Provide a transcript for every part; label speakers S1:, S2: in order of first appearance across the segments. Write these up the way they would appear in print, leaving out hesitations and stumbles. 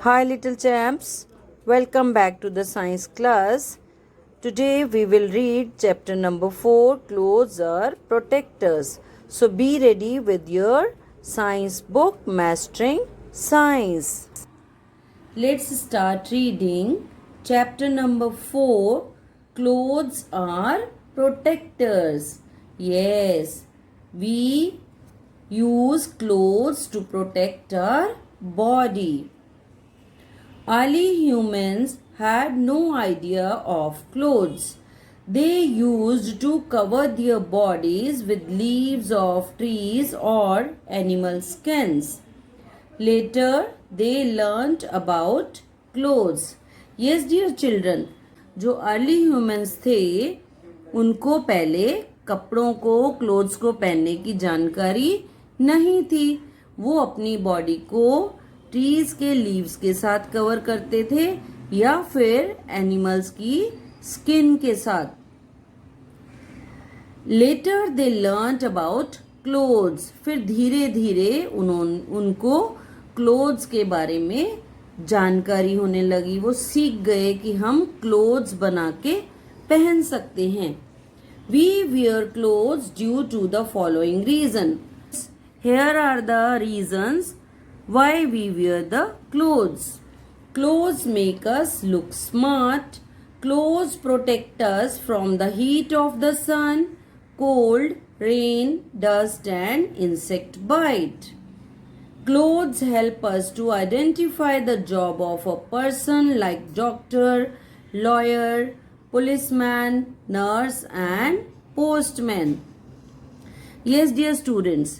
S1: Hi, little champs. Welcome back to the science class. Today we will read chapter number 4, Clothes are Protectors. So be ready with your science book, Mastering Science. Let's start reading chapter number 4, Clothes are Protectors. Yes, we use clothes to protect our body. Early humans had no idea of clothes. They used to cover their bodies with leaves of trees or animal skins. Later, they learnt about clothes. Yes, dear children, जो early humans थे उनको पहले कपड़ों को clothes को पहनने की जानकारी नहीं थी. वो अपनी बॉडी को ट्रीज के लीव्स के साथ कवर करते थे या फिर एनिमल्स की स्किन के साथ. Later they learned about clothes. फिर धीरे धीरे उनको क्लोथ्स के बारे में जानकारी होने लगी. वो सीख गए कि हम क्लोथ्स बना के पहन सकते हैं. We wear clothes due to the following reason. Here are the reasons why we wear the clothes. Clothes make us look smart. Clothes protect us from the heat of the sun, cold, rain, dust and insect bite. Clothes help us to identify the job of a person like doctor, lawyer, policeman, nurse and postman. Yes, dear students,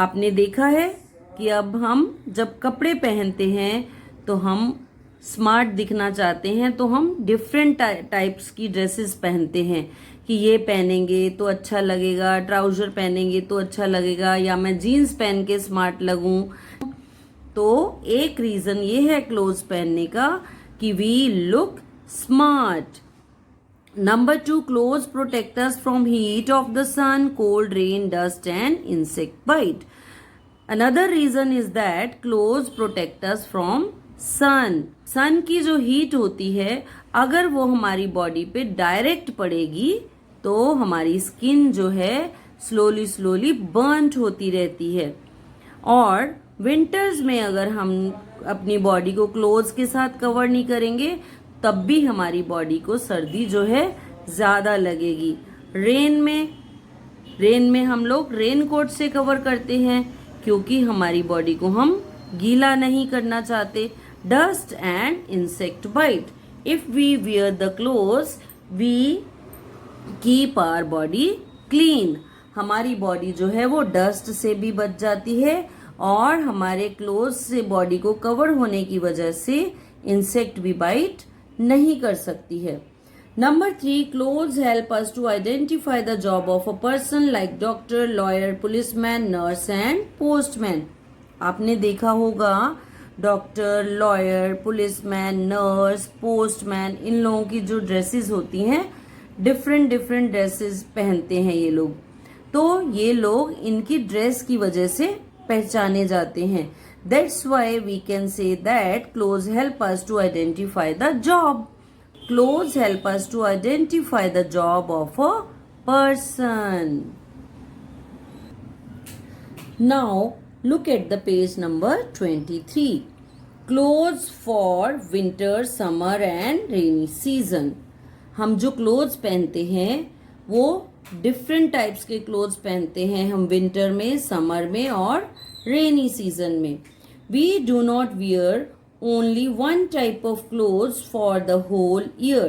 S1: आपने देखा है कि अब हम जब कपड़े पहनते हैं तो हम स्मार्ट दिखना चाहते हैं तो हम डिफरेंट टाइप्स की ड्रेसेस पहनते हैं कि ये पहनेंगे तो अच्छा लगेगा, ट्राउजर पहनेंगे तो अच्छा लगेगा या मैं जीन्स पहन के स्मार्ट लगूं. तो एक रीजन ये है क्लोथ्स पहनने का कि we look smart. Number 2, clothes protect us from heat of the sun, cold, rain, dust and insect bite. Another reason is that clothes protect us from sun. Sun की जो heat होती है अगर वो हमारी बॉडी पे डायरेक्ट पड़ेगी तो हमारी स्किन जो है स्लोली बर्न्ट होती रहती है. और विंटर्स में अगर हम अपनी बॉडी को क्लोथ्स के साथ कवर नहीं करेंगे तब भी हमारी बॉडी को सर्दी जो है ज्यादा लगेगी. रेन में हम लोग रेन कोट से कवर करते हैं क्योंकि हमारी बॉडी को हम गीला नहीं करना चाहते. Dust and insect bite. If we wear the clothes we keep our body clean. हमारी बॉडी जो है वो डस्ट से भी बच जाती है और हमारे क्लोथ्स से बॉडी को कवर होने की वजह से इंसेक्ट भी बाइट नहीं कर सकती है. Number 3, clothes help us to identify the job of a person like doctor, lawyer, policeman, nurse and postman. आपने देखा होगा doctor, lawyer, policeman, nurse, postman, इन लोगों की जो ड्रेसेस होती हैं डिफरेंट ड्रेसेस पहनते हैं ये लोग. तो ये लोग इनकी ड्रेस की वजह से पहचाने जाते हैं. That's why we can say that clothes help us to identify the job. Clothes help us to identify the job of a person. Now look at the page number 23. Clothes for winter, summer and rainy season. हम जो clothes पहनते हैं वो different types के clothes पहनते हैं हम winter में, समर में और रेनी सीजन में. We do not wear only one type of clothes for the whole year.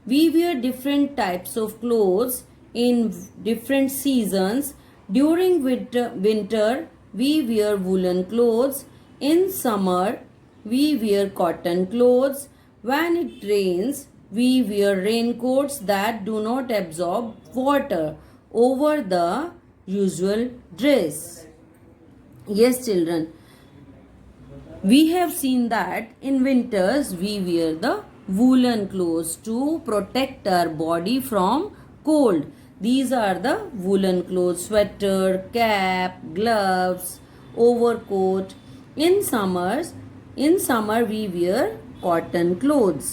S1: We wear different types of clothes in different seasons. During winter we wear woolen clothes. In summer we wear cotton clothes. When it rains we wear raincoats that do not absorb water over the usual dress. Yes, children. We have seen that in winters we wear the woolen clothes to protect our body from cold. These are the woolen clothes: sweater, cap, gloves, overcoat. In In summer we wear cotton clothes.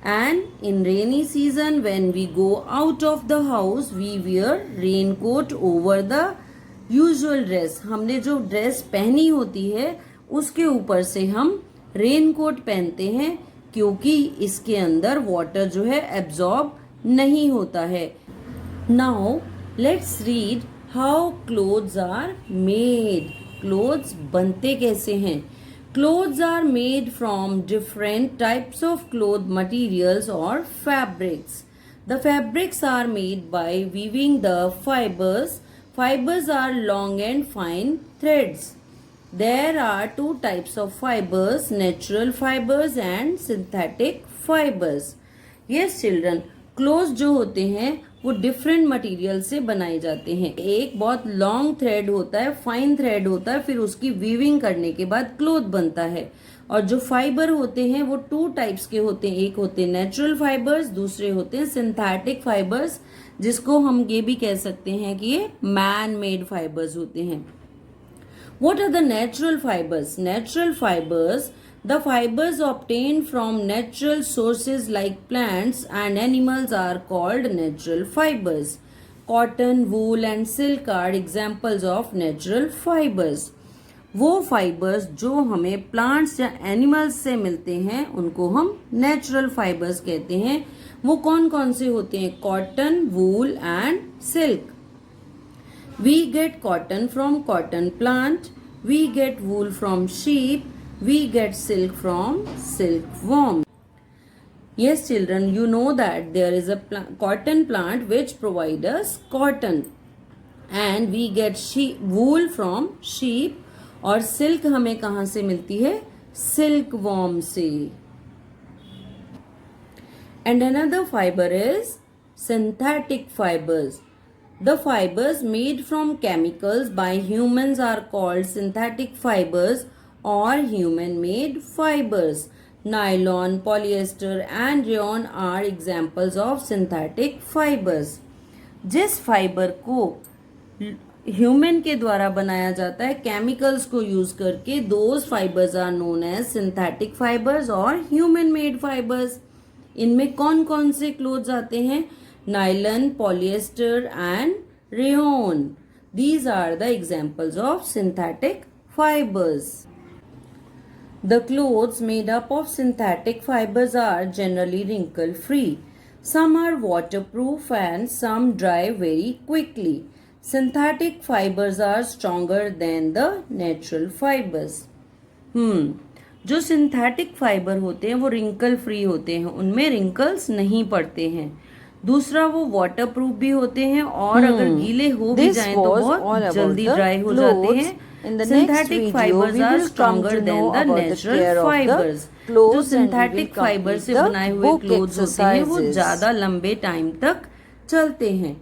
S1: And in rainy season when we go out of the house we wear raincoat over the usual dress. हमने जो dress पहनी होती है उसके ऊपर से हम raincoat पहनते हैं क्योंकि इसके अंदर वाटर जो है एब्जॉर्ब नहीं होता है. Now let's read how clothes are made. Clothes बनते कैसे हैं? Clothes are made from different types of cloth materials or fabrics. The fabrics are made by weaving the fibers. Fibers are long and fine threads. There are two types of fibers, natural fibers and synthetic fibers. Yes children, clothes जो होते हैं वो different material से बनाए जाते हैं. एक बहुत लॉन्ग थ्रेड होता है, फाइन थ्रेड होता है, फिर उसकी वीविंग करने के बाद क्लोथ बनता है. और जो फाइबर होते हैं वो टू टाइप्स के होते हैं. एक होते हैं नेचुरल फाइबर्स, दूसरे होते हैं सिंथेटिक फाइबर्स, जिसको हम ये भी कह सकते हैं कि ये मैन मेड फाइबर्स होते हैं. What are the natural fibers? Natural fibers, the fibers obtained from natural sources like plants and animals are called natural fibers. Cotton, wool and silk are examples of natural fibers. वो fibres जो हमें plants या animals से मिलते हैं उनको हम natural fibres कहते हैं. वो कौन कौन से होते हैं? Cotton, wool and silk. We get cotton from cotton plant. We get wool from sheep. We get silk from silkworm. Yes children, you know that there is a cotton plant which provides us cotton. And we get wool from sheep. और silk हमें कहाँ से मिलती है? silkworm से. And another fiber is synthetic fibers. The fibers made from chemicals by humans are called synthetic fibers or human-made fibers. Nylon, polyester and rayon are examples of synthetic fibers. जिस fibre को human के द्वारा बनाया जाता है chemicals को use करके, those fibers are known as synthetic fibers or human-made fibers. इनमें कौन कौन से क्लोथ्स आते हैं? Nylon, polyester and rayon. These are the examples of synthetic fibers. The clothes made up of synthetic fibers are generally wrinkle free. Some are waterproof and some dry very quickly. Synthetic fibers are stronger than the natural fibers. जो synthetic fibre होते हैं वो wrinkle free होते हैं, उनमें wrinkles नहीं पड़ते हैं. दूसरा वो वाटर प्रूफ भी होते हैं और अगर गीले हो भी जाएं तो बहुत जल्दी ड्राई हो जाते हैं. Synthetic fibres are stronger than the natural fibres. जो सिंथेटिक फाइबर से बनाए हुए क्लोथ्स होते हैं वो ज्यादा लंबे टाइम तक चलते हैं.